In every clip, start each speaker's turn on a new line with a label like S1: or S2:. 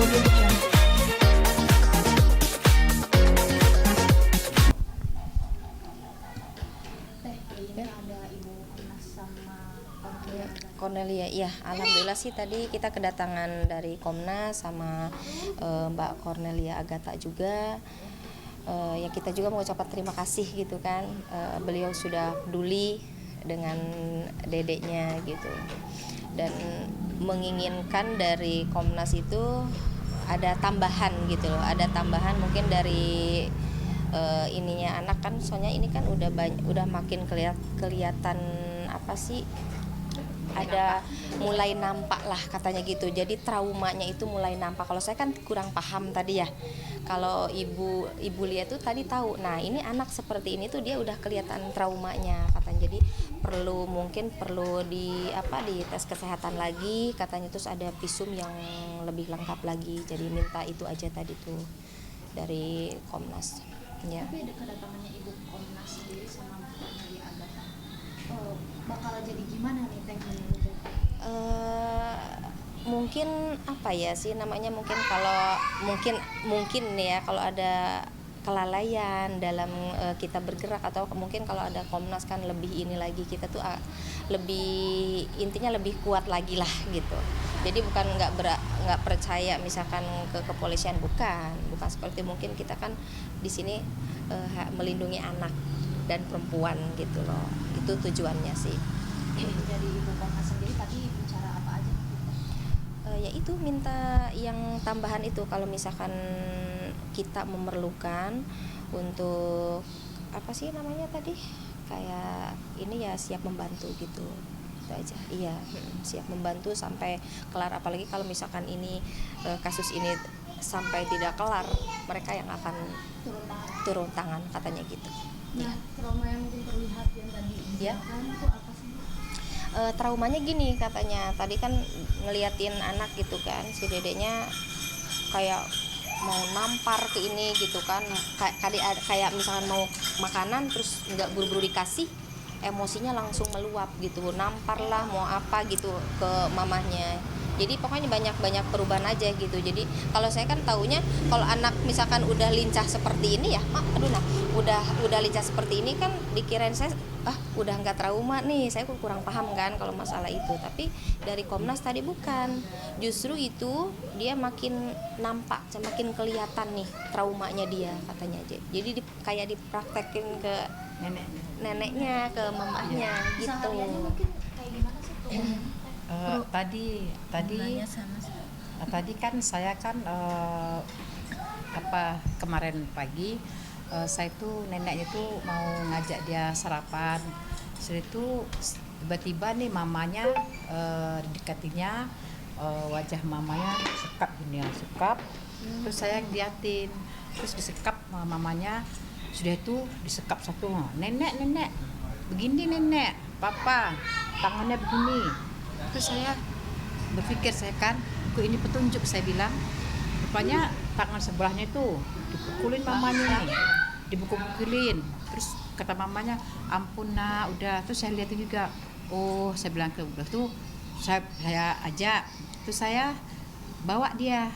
S1: YouTube channel.
S2: Ini ada Ibu Komnas sama
S3: Cornelia, iya, alhamdulillah sih tadi kita kedatangan dari Komnas sama Mbak Cornelia Agatha juga. Ya kita juga mengucapkan terima kasih gitu kan, beliau sudah peduli dengan dedeknya gitu, dan menginginkan dari Komnas itu ada tambahan gitu loh, ada tambahan mungkin dari ininya anak kan, soalnya ini kan udah makin kelihatan apa sih, ada mulai nampak lah katanya gitu. Jadi traumanya itu mulai nampak. Kalau saya kan kurang paham tadi ya. Kalau ibu Lia tuh tadi tahu. Nah, ini anak seperti ini tuh dia udah kelihatan traumanya katanya. Jadi mungkin perlu di tes kesehatan lagi katanya, terus ada visum yang lebih lengkap lagi. Jadi minta itu aja tadi tuh dari Komnas. Ya.
S2: Tapi ada kedatangannya Ibu Komnas sendiri sama Mbak Cornelia Agatha, bakal jadi gimana nih tekniknya itu?
S3: Mungkin apa ya sih namanya, mungkin kalau mungkin ya kalau ada kelalaian dalam kita bergerak, atau mungkin kalau ada Komnas kan lebih ini lagi, kita tuh lebih intinya lebih kuat lagi lah gitu. Jadi bukan nggak percaya misalkan ke kepolisian, bukan seperti, mungkin kita kan di sini melindungi anak dan perempuan gitu loh, itu tujuannya sih.
S2: Dari Ibu Komnas sendiri tadi bicara apa aja?
S3: Ya itu minta yang tambahan itu, kalau misalkan kita memerlukan untuk apa sih namanya tadi, kayak ini ya siap membantu gitu, itu aja. Iya, siap membantu sampai kelar, apalagi kalau misalkan ini kasus ini sampai tidak kelar, mereka yang akan turun tangan katanya gitu.
S2: Nah, trauma yang mungkin terlihat yang tadi dijelaskan itu apa sih?
S3: Traumanya gini katanya, tadi kan ngeliatin anak gitu kan, si dedeknya kayak mau nampar ke ini gitu kan, kayak misalkan mau makanan terus nggak buru-buru dikasih, emosinya langsung meluap gitu, nampar lah mau apa gitu ke mamahnya. Jadi pokoknya banyak perubahan aja gitu. Jadi kalau saya kan taunya kalau anak misalkan udah lincah seperti ini ya, udah lincah seperti ini kan dikirain saya udah nggak trauma nih. Saya kurang paham kan kalau masalah itu. Tapi dari Komnas tadi bukan, justru itu dia makin nampak, makin kelihatan nih traumanya dia katanya aja. Jadi kayak dipraktekin ke neneknya, ke mamahnya gitu.
S2: Sehariannya mungkin kayak gimana sih tuh?
S4: Tadi kan saya kan kemarin pagi saya tuh neneknya tuh mau ngajak dia sarapan. Setelah itu tiba-tiba nih mamanya didekatinya, wajah mamanya sekap gini ya, sekap. Terus saya liatin, terus disekap mamanya, sudah itu disekap satu, nenek begini, nenek papa tangannya begini. Terus saya berpikir, saya kan kok ini petunjuk, saya bilang rupanya tangan sebelahnya itu dipukulin mamanya nih, dipukulin. Terus kata mamanya, ampun nak, udah. Terus saya lihatin juga, oh saya bilang ke udah tuh, saya ajak, terus saya bawa dia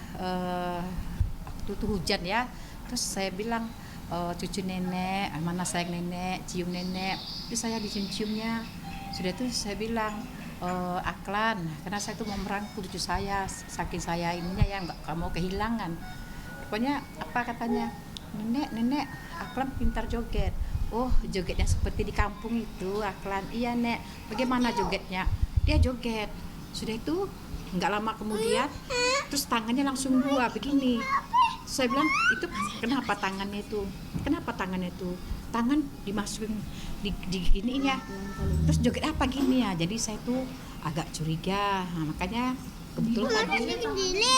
S4: waktu itu hujan ya. Terus saya bilang, cucu nenek, mana sayang nenek, cium nenek. Terus saya dicium-ciumnya. Sudah tuh saya bilang, Aklan, karena saya tuh mau merangkul cucu saya, saking saya ininya ya nggak mau kehilangan. Pokoknya apa katanya, nenek Aklan pintar joget. Oh, jogetnya seperti di kampung itu Aklan. Iya nek, bagaimana jogetnya? Dia joget. Sudah itu nggak lama kemudian, terus tangannya langsung dua begini. Saya bilang, itu kenapa tangannya itu? Tangan dimasukin di giniin ya. Terus joget apa gini ya? Jadi saya tuh agak curiga. Nah, makanya kebetulan tadi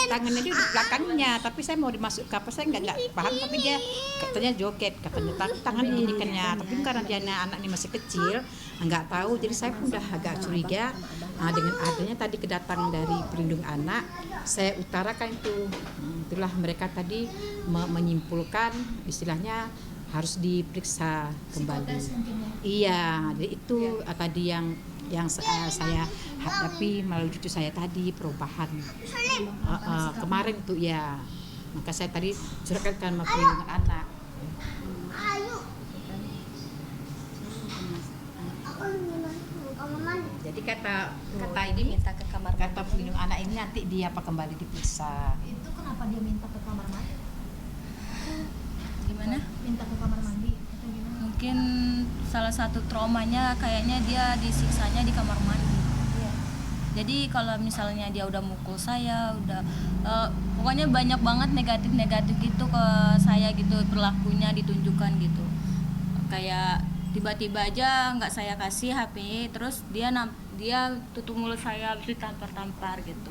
S4: tangannya di belakangnya, tapi saya mau dimasuk ke apa, saya nggak paham. Tapi dia katanya joget, katanya tangan diginikannya. Tapi karena dia anak ini masih kecil, nggak tahu. Jadi saya pun udah agak curiga. Nah, dengan adanya tadi kedatangan dari pelindung anak, saya utarakan itu. Itulah mereka tadi menyimpulkan, istilahnya harus diperiksa kembali. Iya, jadi itu tadi yang yang saya hadapi melalui cucu saya tadi, perubahan kemarin tuh ya, maka saya tadi curhatkan sama perlindungan anak. Jadi kata ini,
S3: Minta ke kamar
S4: kata
S3: mandi.
S4: perlindungan anak ini nanti dia kembali diperiksa.
S2: Itu kenapa dia minta ke kamar mandi?
S1: Gimana?
S2: Minta ke kamar mandi atau gimana?
S1: Mungkin salah satu traumanya kayaknya dia disiksanya di kamar mandi.
S2: Iya.
S1: Jadi kalau misalnya dia udah mukul saya, udah pokoknya banyak banget negatif gitu ke saya gitu, perilakunya ditunjukkan gitu. Kayak tiba-tiba aja nggak saya kasih HP, terus dia tutup mulut saya, habis itu tampar-tampar gitu.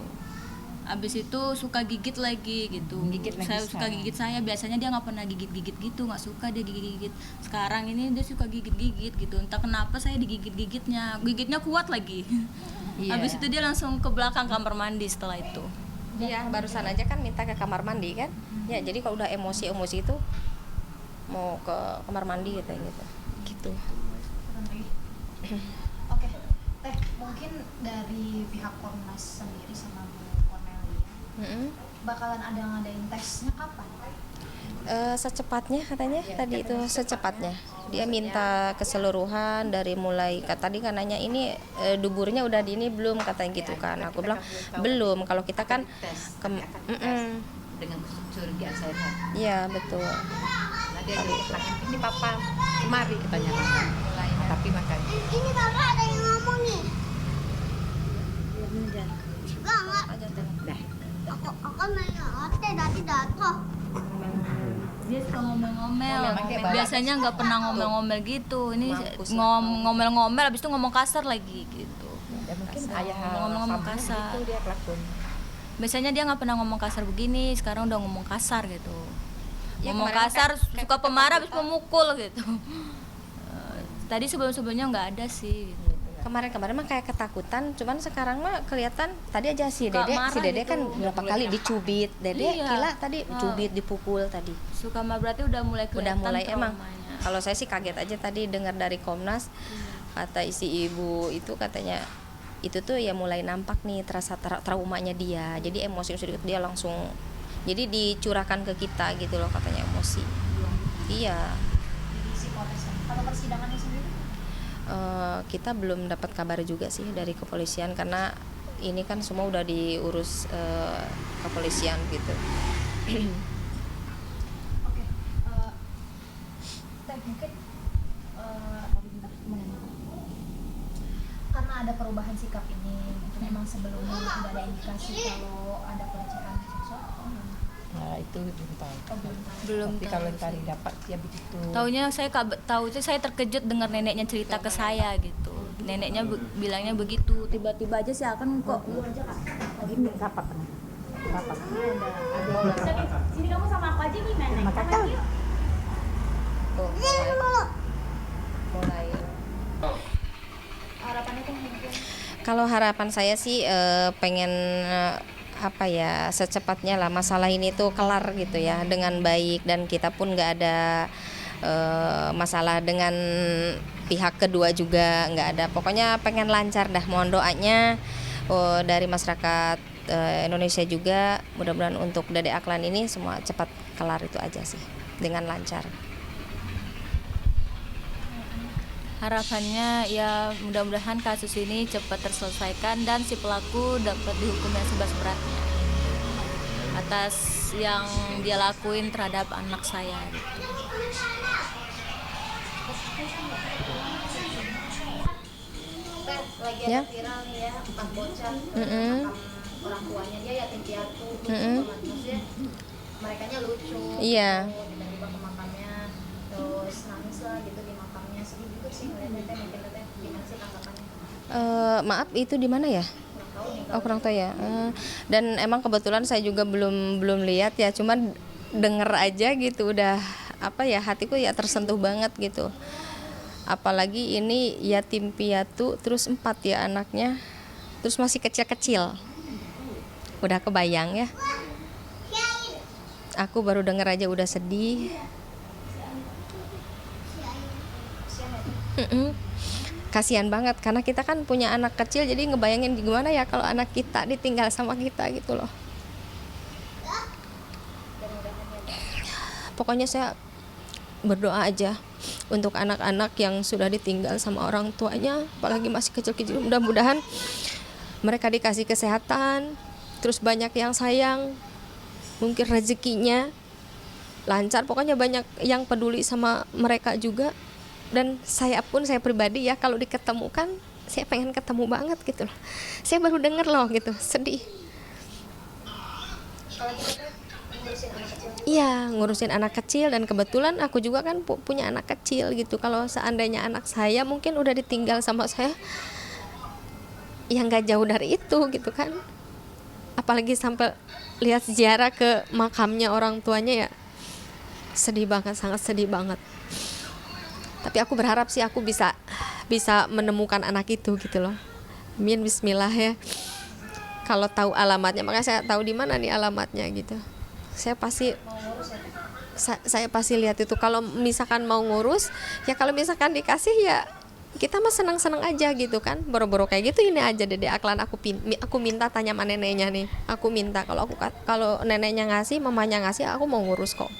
S1: Habis itu suka gigit lagi gitu.
S4: Gigit lagi
S1: Saya suka
S4: sekarang.
S1: gigit saya, biasanya dia nggak pernah gigit-gigit gitu, nggak suka dia gigit-gigit. Sekarang ini dia suka gigit-gigit gitu. Entah kenapa saya digigit-gigitnya, gigitnya kuat lagi.
S4: Iya.
S1: Habis itu dia langsung ke belakang kamar mandi setelah itu.
S3: Iya, barusan aja kan minta ke kamar mandi kan. Ya, jadi kalau udah emosi itu mau ke kamar mandi gitu. Gitu.
S2: Oke, Teh, mungkin dari pihak Komnas sendiri sama Bu Cornelia
S3: Mm-mm.
S2: bakalan ada ngadain tesnya kapan?
S3: Secepatnya katanya tadi itu secepatnya dia minta keseluruhan dari mulai tadi kan nanya ini duburnya udah di ini belum katanya gitu kan, aku bilang belum, kalau kita kan
S4: Dengan kecurigaan saya tadi.
S3: iya betul.
S4: Nah dia jadi tangan ini papa kemari katanya, tapi makanya
S5: Ini kakak ada yang ngomong nih. Banget.
S4: dah.
S5: Aku main ate tadi jatuh.
S1: Dia suka ngomel-ngomel.
S4: Ngomel-ngomel.
S1: Biasanya nggak pernah ngomel-ngomel gitu. Ini
S3: Mampus.
S1: ngomel-ngomel, habis itu ngomong kasar lagi gitu.
S4: Ya mungkin
S3: Kasar.
S4: ayah
S1: Ngomong-ngomong
S4: kamu
S1: kasar.
S4: gitu dia kelakuan.
S1: Biasanya dia nggak pernah ngomong kasar begini, sekarang udah ngomong kasar gitu.
S3: Ya,
S1: Ngomong
S3: kemarin
S1: kasar,
S3: kan-
S1: suka pemarah, habis memukul gitu. Tadi sebelum-sebelumnya nggak ada sih. Gitu.
S3: Kemarin mah kayak ketakutan, cuman sekarang mah kelihatan tadi aja si
S1: Suka
S3: Dede
S1: marah
S3: kan
S1: gitu.
S3: berapa kali dicubit, Dede
S1: Iya.
S3: gila tadi cubit, dipukul tadi.
S1: Suka mah berarti udah mulai
S3: Udah
S1: kelihatan
S3: mulai emang.
S1: traumanya.
S3: Kalau saya sih kaget aja tadi dengar dari Komnas, kata isi ibu itu katanya itu tuh ya mulai nampak nih terasa traumanya dia. Jadi emosi dia langsung jadi dicurahkan ke kita gitu loh katanya emosi. Iya.
S2: Di psikotes atau persidangannya sendiri?
S3: Kita belum dapat kabar juga sih dari kepolisian karena ini kan semua udah diurus kepolisian gitu.
S2: Oke, Teh mungkin karena ada perubahan sikap ini, memang sebelumnya udah ada indikasi kalau ada pelecehan seksual atau enggak?
S4: Nah itu belum tahu.
S2: Oh, belum tahu.
S1: Belum
S4: Tapi
S1: tahu
S4: kalau
S1: sih.
S4: tadi dapat ya begitu.
S1: Taunya saya terkejut dengar neneknya cerita ke saya gitu. Neneknya bilangnya begitu. Tiba-tiba aja sih akan kok.
S4: Ini dapat kan? Dapat.
S2: Sini kamu sama aku aja gimana?
S4: Sama kakak.
S3: Tuh, mulai.
S2: Harapannya tuh mungkin
S3: Kalau harapan saya sih pengen apa ya secepatnya lah masalah ini tuh kelar gitu ya dengan baik, dan kita pun nggak ada masalah dengan pihak kedua juga nggak ada. Pokoknya pengen lancar dah, mohon doanya dari masyarakat Indonesia juga, mudah-mudahan untuk Dede Aklan ini semua cepat kelar, itu aja sih dengan lancar.
S1: Harapannya ya mudah-mudahan kasus ini cepat terselesaikan dan si pelaku dapat dihukum yang seberat-beratnya atas yang dia lakuin terhadap anak saya gitu.
S2: lagi
S3: Ya.
S2: ada viral nih ya, 4 bocah
S3: Mm-mm.
S2: makam orang tuanya dia yatim piatu,
S3: Mm-mm.
S2: maksudnya merekanya lucu,
S3: Iya.
S2: tiba-tiba ke makamnya terus nangis lah gitu di makamnya, sedih juga sih ngeliatnya. Teh mungkin Teh gimana sih tanggapannya?
S3: Maaf, itu di mana ya?
S2: Kurang tahu nih.
S3: Oh, kurang tahu ya. Dan emang kebetulan saya juga belum lihat ya, cuman denger aja gitu udah apa ya, hatiku ya tersentuh banget gitu. Apalagi ini yatim piatu, terus 4 ya anaknya, terus masih kecil-kecil. Udah kebayang ya. Aku baru denger aja udah sedih. Mm-mm. kasihan banget karena kita kan punya anak kecil, jadi ngebayangin gimana ya kalau anak kita ditinggal sama kita gitu loh. Pokoknya saya berdoa aja untuk anak-anak yang sudah ditinggal sama orang tuanya, apalagi masih kecil-kecil, mudah-mudahan mereka dikasih kesehatan, terus banyak yang sayang, mungkin rezekinya lancar, pokoknya banyak yang peduli sama mereka juga. Dan saya pun, saya pribadi ya, kalau diketemukan saya pengen ketemu banget gitu loh. Saya baru denger loh gitu, sedih. Iya, ngurusin anak kecil, dan kebetulan aku juga kan punya anak kecil gitu. Kalau seandainya anak saya mungkin udah ditinggal sama saya, ya nggak jauh dari itu gitu kan. Apalagi sampai lihat ziarah ke makamnya orang tuanya, ya sedih banget, sangat sedih banget. Tapi aku berharap sih aku bisa menemukan anak itu gitu loh. Amin, bismillah ya. Kalau tahu alamatnya, makanya saya tahu di mana nih alamatnya gitu. Saya pasti lihat itu. Kalau misalkan mau ngurus, ya kalau misalkan dikasih ya kita mah senang-senang aja gitu kan. Boro-boro kayak gitu ini aja Dede Aklan, aku minta tanya sama neneknya nih. Aku minta kalau neneknya ngasih, mamanya ngasih, aku mau ngurus kok.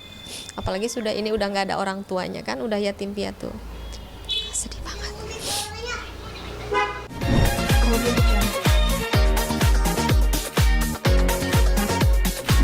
S3: Apalagi ini udah nggak ada orang tuanya kan, udah yatim piatu.